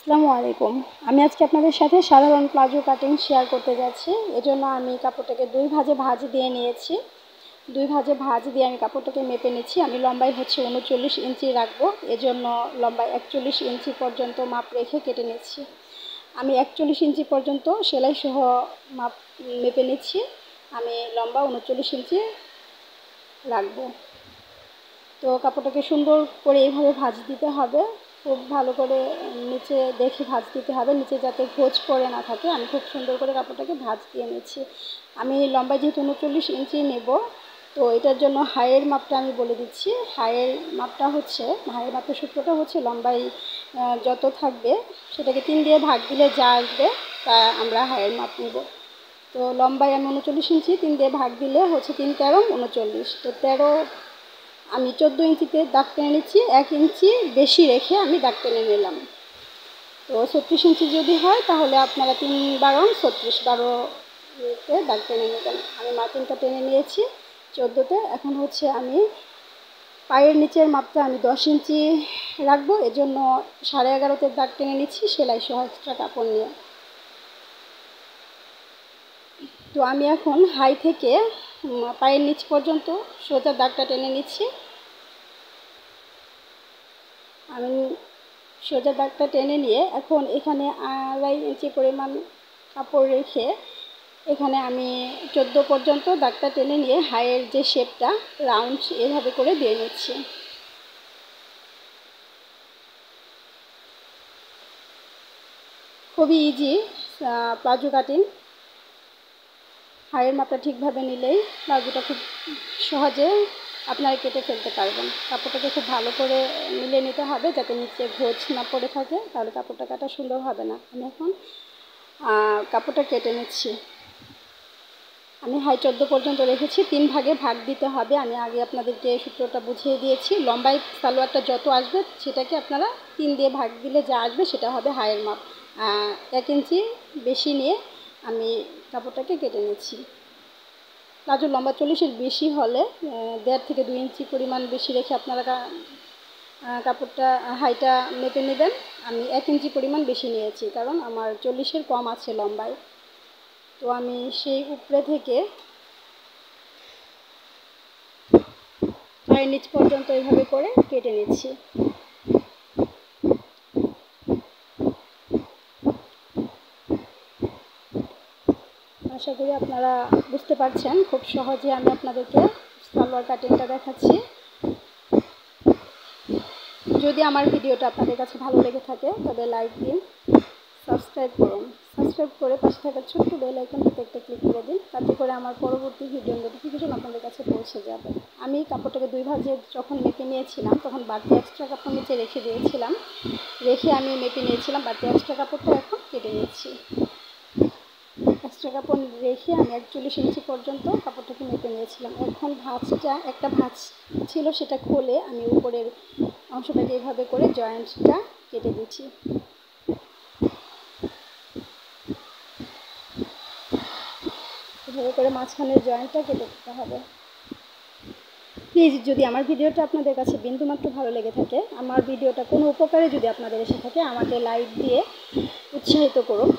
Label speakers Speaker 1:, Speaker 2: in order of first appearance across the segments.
Speaker 1: আসসালামু আলাইকুম। আমি আজকে আপনাদের সাথে সাধারণ প্লাজো কাটিং শেয়ার করতে যাচ্ছি। এজন্য আমি কাপড়টাকে দুই ভাঁজে ভাঁজ দিয়ে নিয়েছি। দুই ভাঁজে ভাঁজ দিয়ে আমি কাপড়টাকে মেপে নিচ্ছি। আমি লম্বাই হচ্ছে ৩৯ ইঞ্চি রাখবো, এজন্য লম্বায় ৪১ ইঞ্চি পর্যন্ত মাপ রেখে কেটে নিচ্ছি। আমি ৪১ ইঞ্চি পর্যন্ত সেলাই সহ মাপ মেপে নিচ্ছি। আমি লম্বা ৩৯ ইঞ্চি রাখবো। তো কাপড়টাকে সুন্দর করে এইভাবে ভাঁজ দিতে হবে, খুব ভালো করে নিচে দেখে ভাঁজ দিতে হবে, নিচে যাতে খোঁজ পড়ে না থাকে। আমি খুব সুন্দর করে কাপড়টাকে ভাঁজ দিয়ে নিচ্ছি। আমি লম্বা যেহেতু ৩৯ ইঞ্চি নেব, তো এটার জন্য হাইয়ের মাপটা আমি বলে দিচ্ছি। হাইয়ের মাপের সূত্রটা হচ্ছে লম্বাই যত থাকবে সেটাকে ৩ দিয়ে ভাগ দিলে যা আসবে তা আমরা হাইয়ের মাপ নেব। তো লম্বায় আমি ৩৯ ইঞ্চি, ৩ দিয়ে ভাগ দিলে হচ্ছে ৩ তেরো ৩৯। তো ১৩ আমি ১৪ ইঞ্চিতে দাগ টেনে নিচ্ছি, ১ ইঞ্চি বেশি রেখে আমি দাগ টেনে নিলাম। তো ৩৬ ইঞ্চি যদি হয় তাহলে আপনারা ৩ বারং ৩৬, ১২তে দাগ টেনে নেবেন। আমি মার্কিংটা টেনে নিয়েছি ১৪তে। এখন হচ্ছে আমি পায়ের নিচের মাপটা আমি ১০ ইঞ্চি রাখবো, এজন্য ১১.৫তে দাগ টেনে নিচ্ছি সেলাই সহ এক্সট্রা কাপড় নিয়ে। তো আমি এখন হাই থেকে পায়ের নিচ পর্যন্ত সোজা দাগটা টেনে নিচ্ছি। আমি সোজা দাগটা টেনে নিয়ে এখন এখানে ২.৫ ইঞ্চি পরিমাণ কাপড় রেখে এখানে আমি ১৪ পর্যন্ত দাগটা টেনে নিয়ে হাইয়ের যে শেপটা রাউন্ড এভাবে করে দিয়ে নিচ্ছি। খুবই ইজি প্লাজো কাটিং। হাইয়ের মাপটা ঠিকভাবে নিলেই প্লাজোটা খুব সহজে আপনারা কেটে ফেলতে পারবেন। কাপড়টাকে খুব ভালো করে মিলিয়ে নিতে হবে যাতে নিচে ঘোজ না পড়ে থাকে, তাহলে কাপড়টা কাটা সুন্দর হবে না। আমি এখন কাপড়টা কেটে নিচ্ছি। আমি হাই ১৪ পর্যন্ত রেখেছি, ৩ ভাগে ভাগ দিতে হবে। আমি আগে আপনাদেরকে সূত্রটা বুঝিয়ে দিয়েছি। লম্বায় সালোয়ারটা যত আসবে সেটাকে আপনারা ৩ দিয়ে ভাগ দিলে যা আসবে সেটা হবে হাইয়ের মাপ। ১ ইঞ্চি বেশি নিয়ে আমি কাপড়টাকে কেটে নিচ্ছি। প্লাজোর লম্বা ৪০-এর বেশি হলে ১.৫ থেকে ২ ইঞ্চি পরিমাণ বেশি রেখে আপনারা কাপড়টা হাইটা মেপে নেবেন। আমি ১ ইঞ্চি পরিমাণ বেশি নিয়েছি কারণ আমার ৪০-এর কম আছে লম্বায়। তো আমি সেই উপরে থেকে পায়ের নিচ পর্যন্ত এইভাবে করে কেটে নিচ্ছি। আশা করি আপনারা বুঝতে পারছেন। খুব সহজে আমি আপনাদেরকে সালোয়ার কাটিংটা দেখাচ্ছি। যদি আমার ভিডিওটা আপনাদের কাছে ভালো লেগে থাকে তবে লাইক দিন, সাবস্ক্রাইব করুন। সাবস্ক্রাইব করে পাশে থাকা ছোট্ট বেল আইকনটাতে একটা ক্লিক করে দিন, তাতে করে আমার পরবর্তী ভিডিওর নোটিফিকেশন আপনাদের কাছে পৌঁছে যাবে। আমি কাপড়টাকে দুই ভাঁজে যখন মেপে নিয়েছিলাম তখন বাড়তি এক্সট্রা কাপড় নিচে রেখে দিয়েছিলাম, রেখে আমি মেপে নিয়েছিলাম। বাড়তি এক্সট্রা কাপড়টা এখন কেটে নিচ্ছি। এক্সট্রা কাপড় রেখে আমি ৪১ ইঞ্চি পর্যন্ত কাপড়টাকে মেপে নিয়েছিলাম। এখন একটা ভাঁজ ছিল সেটা খুলে আমি উপরের অংশটাকে এভাবে করে জয়েন্টটা কেটে দিচ্ছি। এভাবে করে মাঝখানের জয়েন্টটা কেটে দিতে হবে। প্লিজ যদি আমার ভিডিওটা আপনাদের কাছে বিন্দুমাত্র ভালো লেগে থাকে, আমার ভিডিওটা কোনো উপকারে যদি আপনাদের এসে থাকে, আমাকে লাইক দিয়ে উৎসাহিত করুন,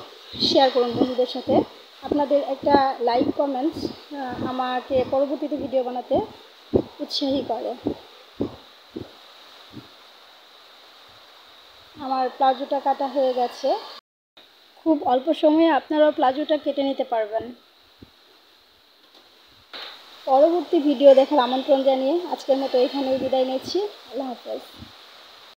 Speaker 1: শেয়ার করুন বন্ধুদের সাথে। আপনাদের একটা লাইক কমেন্টস আমাকে পরবর্তীতে ভিডিও বানাতে উৎসাহী করে। আমার প্লাজোটা কাটা হয়ে গেছে। খুব অল্প সময়ে আপনারাও প্লাজোটা কেটে নিতে পারবেন। পরবর্তী ভিডিও দেখার আমন্ত্রণ জানিয়ে আজকের মতো এখানেই বিদায় নিচ্ছি। আল্লাহ হাফেজ।